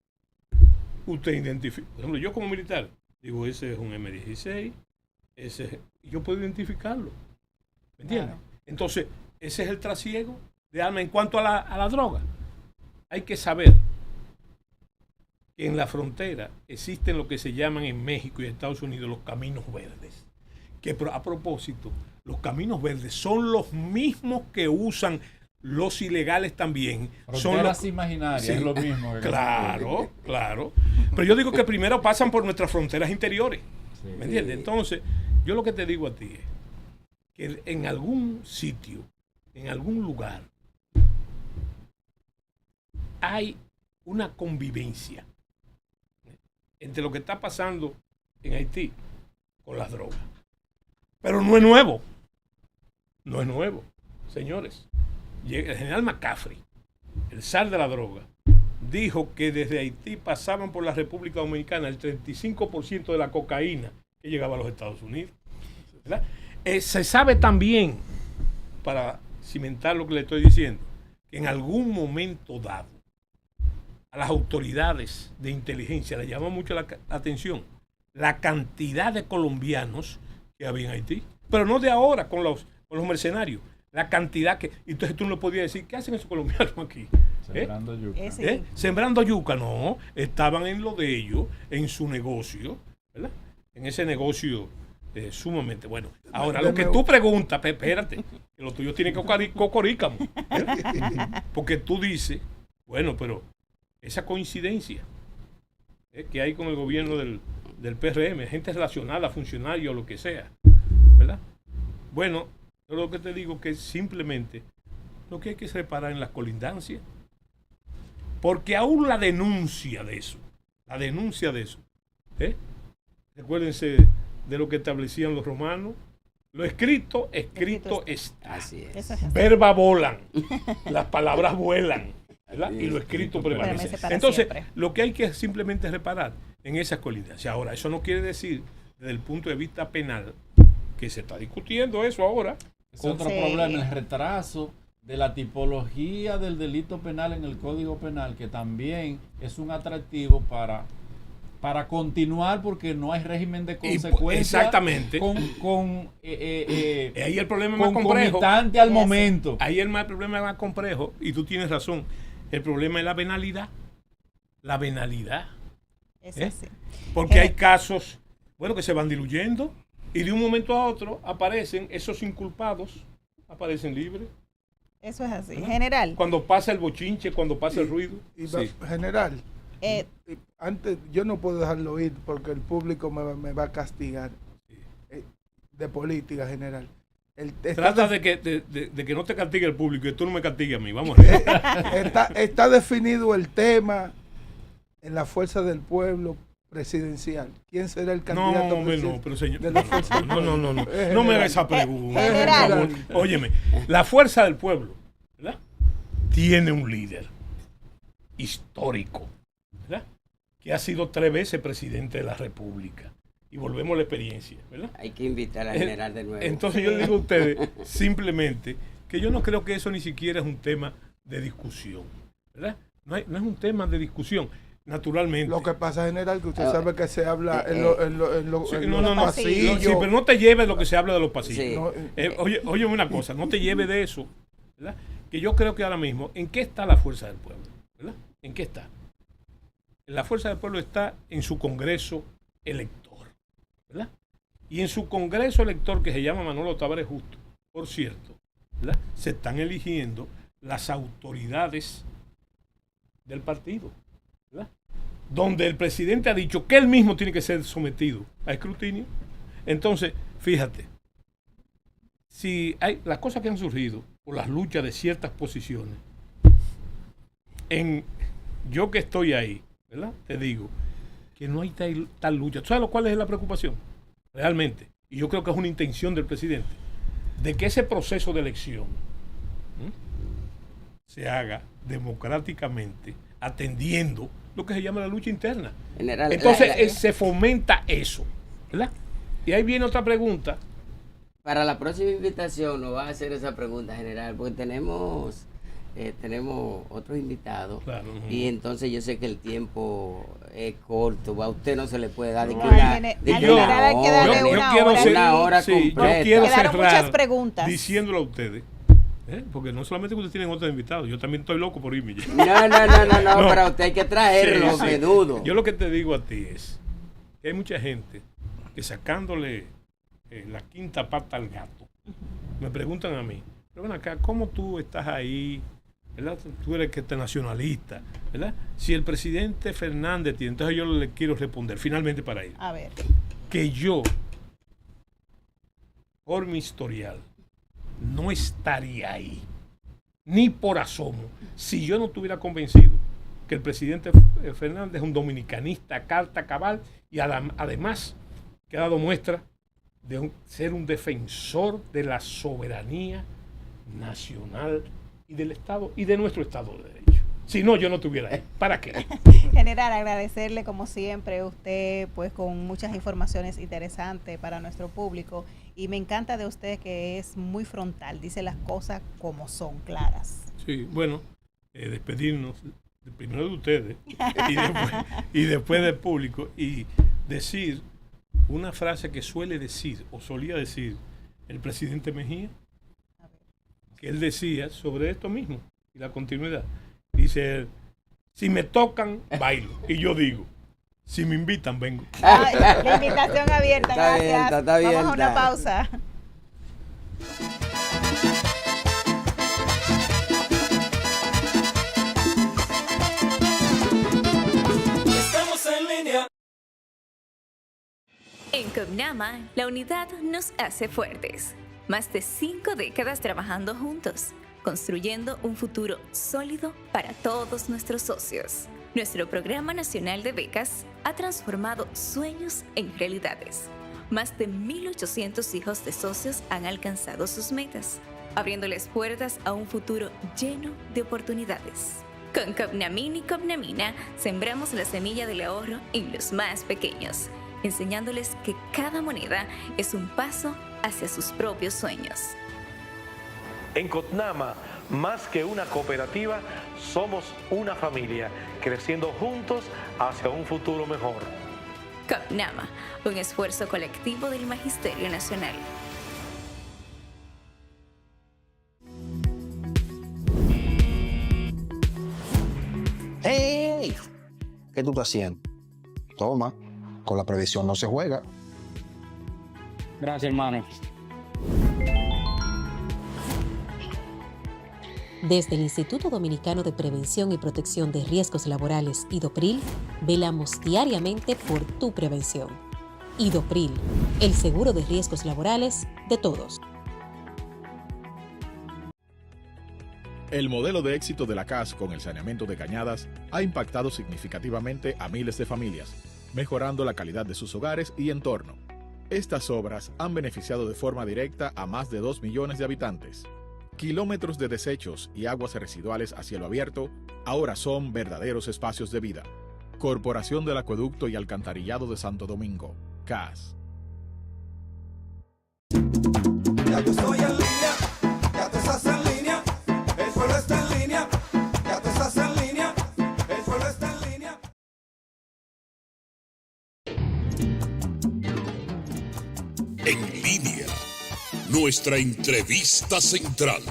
usted identifica. Por ejemplo, yo como militar, digo, ese es un M16, yo puedo identificarlo. ¿Me entiendes? Claro. Entonces, ese es el trasiego de armas. En cuanto a la droga, hay que saber que en la frontera existen lo que se llaman en México y Estados Unidos los caminos verdes. Que a propósito, los caminos verdes son los mismos que usan los ilegales también. Fronteras imaginarias, sí, es lo mismo. Claro, claro. Pero yo digo que primero pasan por nuestras fronteras interiores. Sí. ¿Me entiendes? Entonces, yo lo que te digo a ti es que en algún sitio, en algún lugar, hay una convivencia entre lo que está pasando en Haití con las drogas. Pero no es nuevo. No es nuevo. Señores, el general McCaffrey, el zar de la droga, dijo que desde Haití pasaban por la República Dominicana el 35% de la cocaína que llegaba a los Estados Unidos. ¿Verdad? Se sabe también, para cimentar lo que le estoy diciendo, que en algún momento dado a las autoridades de inteligencia le llamó mucho la atención la cantidad de colombianos que había en Haití, pero no de ahora con los mercenarios, la cantidad que, entonces tú no podías decir, ¿qué hacen esos colombianos aquí? Sembrando yuca. Sembrando yuca, no, estaban en lo de ellos, en su negocio, ¿verdad? En ese negocio sumamente bueno. Ahora, lo que tú preguntas, espérate, que lo tuyo tiene cocorícamo, porque tú dices, bueno, pero esa coincidencia que hay con el gobierno del PRM, gente relacionada, funcionarios, lo que sea, ¿verdad? Bueno, yo lo que te digo que simplemente lo que hay que es reparar en las colindancias, porque aún la denuncia de eso, recuérdense de lo que establecían los romanos, lo escrito está. Así es. Eso es así. Verba volan, las palabras vuelan, ¿verdad? Y lo escrito permanece. Entonces, siempre. lo que hay que simplemente reparar en esas colindancias. Ahora, eso no quiere decir, desde el punto de vista penal, que se está discutiendo eso ahora. Es otro problema, el retraso de la tipología del delito penal en el Código Penal, que también es un atractivo para continuar, porque no hay régimen de consecuencia. Exactamente. Ahí el problema es más complejo. Concomitante al momento. Ahí el problema es más complejo, y tú tienes razón. El problema es la venalidad. La venalidad. Es así. Porque hay casos, bueno, que se van diluyendo y de un momento a otro aparecen esos inculpados, aparecen libres. Eso es así. ¿Verdad? General. Cuando pasa el bochinche, cuando pasa el ruido. Sí. General, Eh, antes yo no puedo dejarlo ir porque el público me va a castigar. De política, general. Trata de que no te castigue el público y tú no me castigues a mí. Vamos a ver. Está definido el tema en la Fuerza del Pueblo presidencial. ¿Quién será el candidato? No, pero señor. De la Fuerza del Pueblo. No me haga esa pregunta. General. Por favor. Óyeme, la Fuerza del Pueblo, ¿verdad? Tiene un líder histórico, ¿verdad? Que ha sido 3 veces presidente de la República. Y volvemos a la experiencia, ¿verdad? Hay que invitar al general de nuevo. Entonces yo le digo a ustedes simplemente que yo no creo que eso ni siquiera es un tema de discusión, ¿verdad? No es un tema de discusión, naturalmente. Lo que pasa, general, que usted sabe que se habla en los Sí, pasillos. pero no te lleves lo que se habla de los pasillos. Sí. No, Oye una cosa, no te lleves de eso, ¿verdad? Que yo creo que ahora mismo, ¿en qué está la Fuerza del Pueblo? ¿Verdad? ¿En qué está? La Fuerza del Pueblo está en su Congreso elector, ¿verdad? Y en su Congreso elector, que se llama Manolo Tavares Justo, por cierto, ¿verdad? Se están eligiendo las autoridades del partido, ¿verdad? Donde el presidente ha dicho que él mismo tiene que ser sometido a escrutinio. Entonces, Fíjate, si hay las cosas que han surgido por las luchas de ciertas posiciones, yo que estoy ahí, ¿verdad? Te digo que no hay tal lucha. ¿Tú sabes cuál es la preocupación? Realmente, y yo creo que es una intención del presidente, de que ese proceso de elección se haga democráticamente, atendiendo lo que se llama la lucha interna. General, Entonces se fomenta eso, ¿verdad? Y ahí viene otra pregunta. Para la próxima invitación nos va a hacer esa pregunta, general, porque tenemos otros invitados, Claro. y entonces yo sé que el tiempo es corto, a usted no se le puede dar de que No, una, al de que general hay que darle yo una quiero hora. ser- una hora sí, yo completa. quiero Quedaron muchas cerrar preguntas. diciéndolo a ustedes, porque no solamente ustedes tienen otros invitados, yo también estoy loco por irme ya. No, para usted hay que traerlo, Sí, sí. menudo. Yo lo que te digo a ti es que hay mucha gente que sacándole la quinta pata al gato, me preguntan a mí, pero ven acá, ¿cómo tú estás ahí? ¿Verdad? Tú eres que estás nacionalista, ¿verdad? Si el presidente Fernández tiene, entonces yo le quiero responder finalmente para ir. A ver. Que yo, por mi historial, no estaría ahí, ni por asomo, si yo no estuviera convencido que el presidente Fernández es un dominicanista, carta cabal, y además que ha dado muestra de ser un defensor de la soberanía nacional y del Estado y de nuestro Estado de Derecho. Si no, yo no estuviera ahí. ¿Para qué? General, agradecerle como siempre, usted pues con muchas informaciones interesantes para nuestro público, y me encanta de usted que es muy frontal, dice las cosas como son, claras. Sí, bueno, despedirnos primero de ustedes y después del público, y decir una frase que suele decir o solía decir el presidente Mejía, que él decía sobre esto mismo y la continuidad. Dice él, si me tocan, bailo. Y yo digo, si me invitan, vengo. Ay, la invitación abierta, Está gracias. abierta, está Vamos a abierta. una pausa. Estamos en línea. En Copnama, la unidad nos hace fuertes. Más de 5 décadas trabajando juntos, construyendo un futuro sólido para todos nuestros socios. Nuestro Programa Nacional de Becas ha transformado sueños en realidades. Más de 1.800 hijos de socios han alcanzado sus metas, abriéndoles puertas a un futuro lleno de oportunidades. Con Copnamin y Copnamina sembramos la semilla del ahorro en los más pequeños, enseñándoles que cada moneda es un paso hacia sus propios sueños. En Copnama, más que una cooperativa, somos una familia, creciendo juntos hacia un futuro mejor. Copnama, un esfuerzo colectivo del Magisterio Nacional. ¡Hey! ¿Qué tú estás haciendo? Toma, con la previsión no se juega. Gracias, hermano. Desde el Instituto Dominicano de Prevención y Protección de Riesgos Laborales, IDOPRIL, velamos diariamente por tu prevención. IDOPRIL, el seguro de riesgos laborales de todos. El modelo de éxito de la CAS con el saneamiento de cañadas ha impactado significativamente a miles de familias, mejorando la calidad de sus hogares y entorno. Estas obras han beneficiado de forma directa a más de 2 millones de habitantes. Kilómetros de desechos y aguas residuales a cielo abierto ahora son verdaderos espacios de vida. Corporación del Acueducto y Alcantarillado de Santo Domingo, CAS. Ya tú estoy en línea, ya tú estás en línea, el pueblo está en línea, ya tú estás en línea, el pueblo está en línea. En línea, nuestra entrevista central.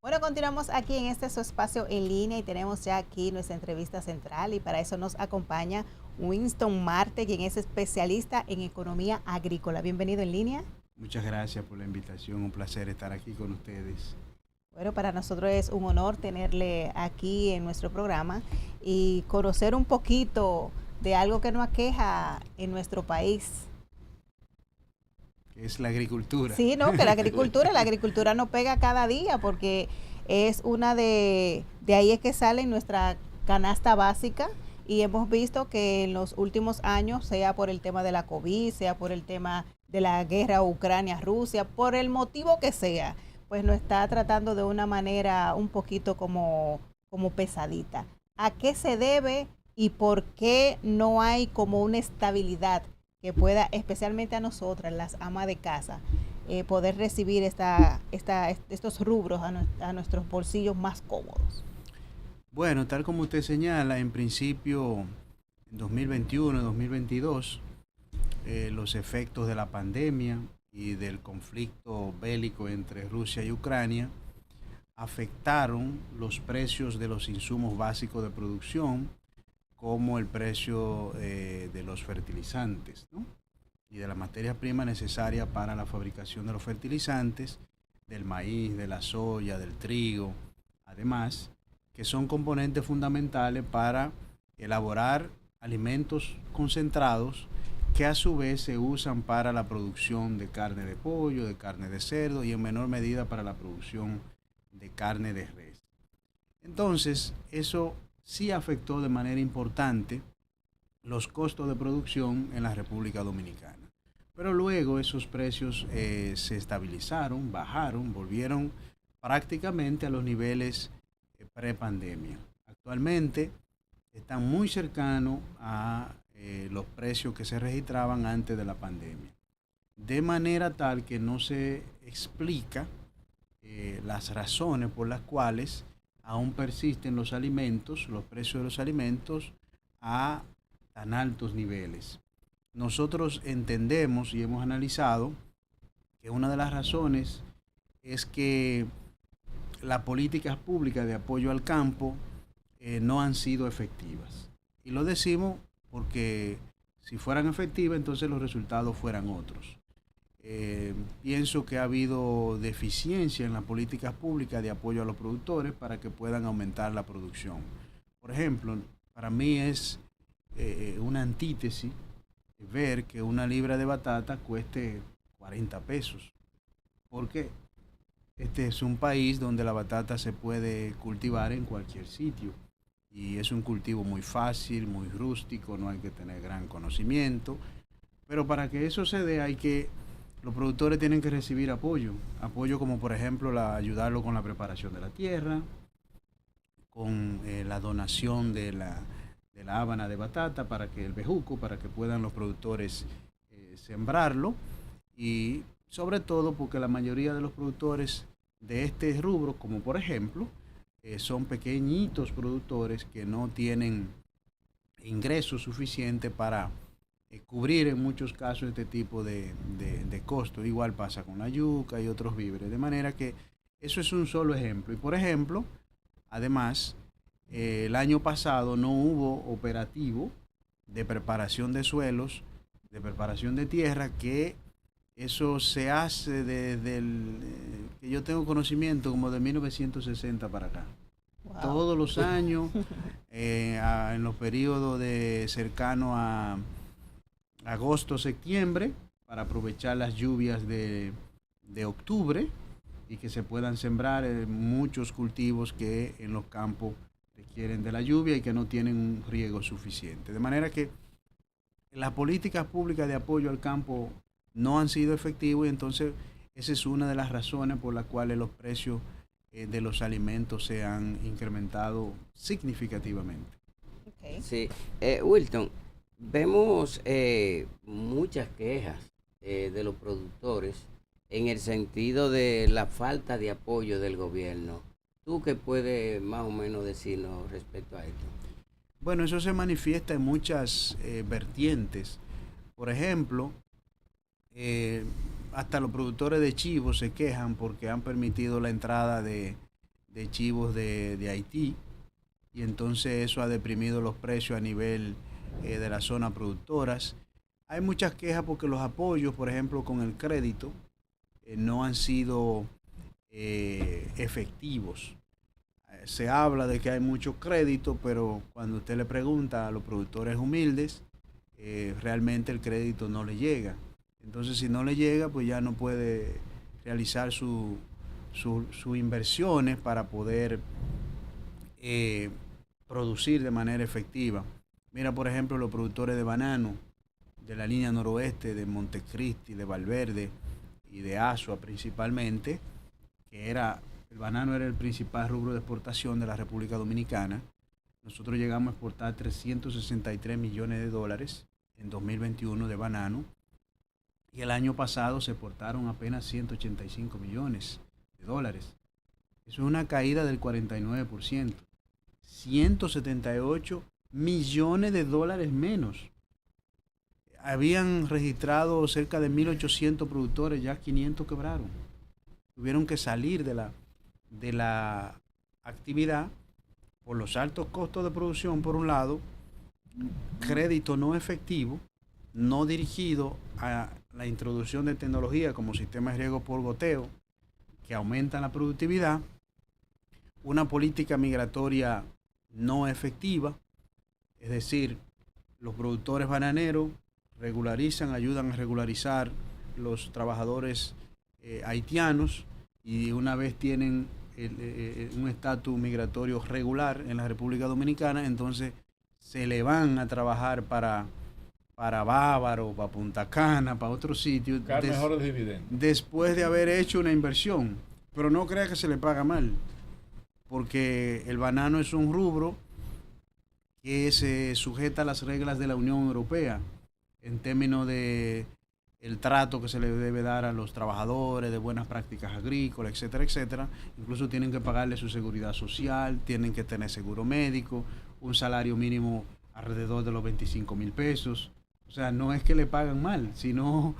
Bueno, continuamos aquí en este su espacio en línea y tenemos ya aquí nuestra entrevista central, y para eso nos acompaña Winston Marte, quien es especialista en economía agrícola. Bienvenido en línea. Muchas gracias por la invitación, un placer estar aquí con ustedes. Bueno, para nosotros es un honor tenerle aquí en nuestro programa y conocer un poquito de algo que nos aqueja en nuestro país, que es la agricultura. Sí, no, que la agricultura no pega cada día porque es una de ahí es que sale nuestra canasta básica y hemos visto que en los últimos años, sea por el tema de la COVID, sea por el tema de la guerra Ucrania-Rusia, por el motivo que sea, pues nos está tratando de una manera un poquito como pesadita. ¿A qué se debe y por qué no hay como una estabilidad que pueda, especialmente a nosotras, las amas de casa, poder recibir estos rubros a nuestros bolsillos más cómodos? Bueno, tal como usted señala, en principio, en 2021, 2022, los efectos de la pandemia y del conflicto bélico entre Rusia y Ucrania afectaron los precios de los insumos básicos de producción, como el precio de los fertilizantes, ¿no? Y de la materia prima necesaria para la fabricación de los fertilizantes, del maíz, de la soya, del trigo, además, que son componentes fundamentales para elaborar alimentos concentrados que a su vez se usan para la producción de carne de pollo, de carne de cerdo y en menor medida para la producción de carne de res. Entonces, eso sí afectó de manera importante los costos de producción en la República Dominicana. Pero luego esos precios se estabilizaron, bajaron, volvieron prácticamente a los niveles prepandemia. Actualmente están muy cercanos a los precios que se registraban antes de la pandemia. De manera tal que no se explica las razones por las cuales aún persisten los alimentos, los precios de los alimentos a tan altos niveles. Nosotros entendemos y hemos analizado que una de las razones es que las políticas públicas de apoyo al campo no han sido efectivas. Y lo decimos porque si fueran efectivas, entonces los resultados fueran otros. Pienso que ha habido deficiencia en las políticas públicas de apoyo a los productores para que puedan aumentar la producción. Por ejemplo, para mí es una antítesis ver que una libra de batata cueste 40 pesos. ¿Por qué? Este es un país donde la batata se puede cultivar en cualquier sitio y es un cultivo muy fácil, muy rústico, no hay que tener gran conocimiento, pero para que eso se dé los productores tienen que recibir apoyo como por ejemplo ayudarlo con la preparación de la tierra, con la donación de la habana de batata para que el bejuco, para que puedan los productores sembrarlo y sobre todo porque la mayoría de los productores de este rubro, como por ejemplo, son pequeñitos productores que no tienen ingresos suficientes para cubrir en muchos casos este tipo de costos. Igual pasa con la yuca y otros víveres, de manera que eso es un solo ejemplo. Y por ejemplo, además, el año pasado no hubo operativo de preparación de suelos, de preparación de tierra, que eso se hace desde que yo tengo conocimiento como de 1960 para acá. Wow. Todos los años, en los periodos cercanos a agosto, septiembre, para aprovechar las lluvias de octubre y que se puedan sembrar muchos cultivos que en los campos requieren de la lluvia y que no tienen un riego suficiente. De manera que las políticas públicas de apoyo al campo no han sido efectivos y entonces esa es una de las razones por las cuales los precios de los alimentos se han incrementado significativamente. Okay. Sí, Wilton, vemos muchas quejas de los productores en el sentido de la falta de apoyo del gobierno. ¿Tú qué puedes más o menos decirnos respecto a esto? Bueno, eso se manifiesta en muchas vertientes. Por ejemplo, hasta los productores de chivos se quejan porque han permitido la entrada de chivos de Haití y entonces eso ha deprimido los precios a nivel de las zonas productoras. Hay muchas quejas porque los apoyos, por ejemplo, con el crédito, no han sido efectivos. Se habla de que hay mucho crédito, pero cuando usted le pregunta a los productores humildes, realmente el crédito no le llega. Entonces, si no le llega, pues ya no puede realizar sus inversiones para poder producir de manera efectiva. Mira, por ejemplo, los productores de banano de la línea noroeste, de Montecristi, de Valverde y de Asua principalmente, que el banano era el principal rubro de exportación de la República Dominicana. Nosotros llegamos a exportar 363 millones de dólares en 2021 de banano, y el año pasado se exportaron apenas 185 millones de dólares. Eso es una caída del 49%. 178 millones de dólares menos. Habían registrado cerca de 1.800 productores, ya 500 quebraron. Tuvieron que salir de la actividad por los altos costos de producción, por un lado, crédito no efectivo, no dirigido a la introducción de tecnología como sistemas de riego por goteo, que aumentan la productividad, una política migratoria no efectiva, es decir, los productores bananeros ayudan a regularizar los trabajadores haitianos, y una vez tienen un estatus migratorio regular en la República Dominicana, entonces se le van a trabajar para Bávaro, para Punta Cana, para otros sitios, mejores dividendos, después de haber hecho una inversión. Pero no crea que se le paga mal, porque el banano es un rubro que se sujeta a las reglas de la Unión Europea en términos de el trato que se le debe dar a los trabajadores, de buenas prácticas agrícolas, etcétera, etcétera. Incluso tienen que pagarle su seguridad social, tienen que tener seguro médico, un salario mínimo alrededor de los 25,000 pesos. O sea, no es que le pagan mal, sino,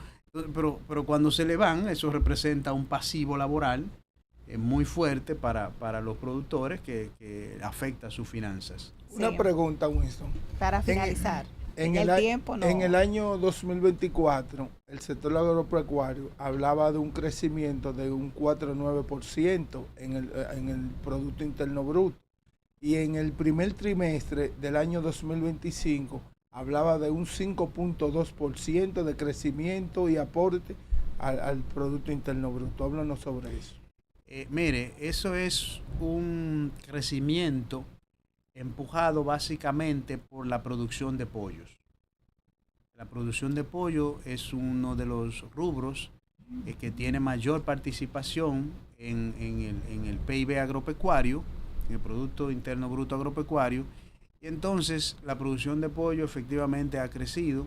pero cuando se le van, eso representa un pasivo laboral muy fuerte para los productores que afecta a sus finanzas. Una pregunta, Winston. Para finalizar. En el año 2024, el sector agropecuario hablaba de un crecimiento de un 4,9% en el Producto Interno Bruto. Y en el primer trimestre del año 2025 hablaba de un 5,2% de crecimiento y aporte al Producto Interno Bruto. Háblanos sobre eso. Mire, eso es un crecimiento empujado básicamente por la producción de pollos. La producción de pollo es uno de los rubros que tiene mayor participación en el PIB agropecuario, en el Producto Interno Bruto agropecuario, y entonces la producción de pollo efectivamente ha crecido.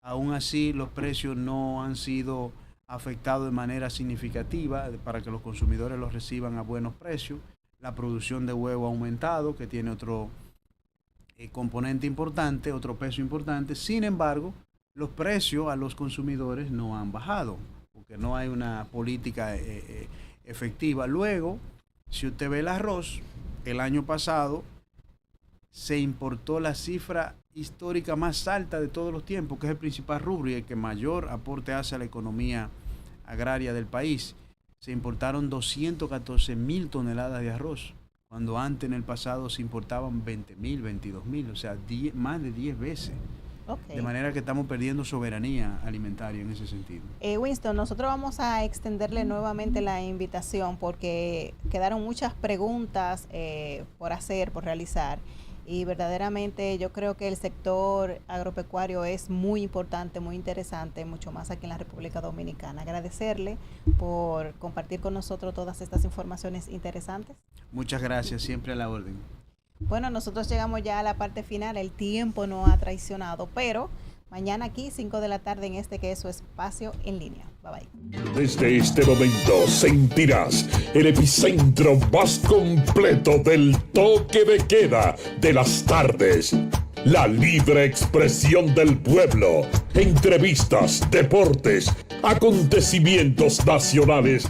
Aún así, los precios no han sido afectados de manera significativa para que los consumidores los reciban a buenos precios. La producción de huevo ha aumentado, que tiene otro componente importante, otro peso importante. Sin embargo, los precios a los consumidores no han bajado, porque no hay una política efectiva. Luego, si usted ve el arroz, el año pasado se importó la cifra histórica más alta de todos los tiempos, que es el principal rubro y el que mayor aporte hace a la economía agraria del país. Se importaron 214,000 toneladas de arroz, cuando antes en el pasado se importaban 20,000, 22,000, o sea, más de 10 veces. Okay. De manera que estamos perdiendo soberanía alimentaria en ese sentido. Winston, nosotros vamos a extenderle nuevamente la invitación porque quedaron muchas preguntas por realizar. Y verdaderamente yo creo que el sector agropecuario es muy importante, muy interesante, mucho más aquí en la República Dominicana. Agradecerle por compartir con nosotros todas estas informaciones interesantes. Muchas gracias, siempre a la orden. Bueno, nosotros llegamos ya a la parte final, el tiempo no ha traicionado, pero mañana aquí, 5 de la tarde en que es su espacio en línea. Bye bye. Desde este momento sentirás el epicentro más completo del toque de queda de las tardes. La libre expresión del pueblo. Entrevistas, deportes, acontecimientos nacionales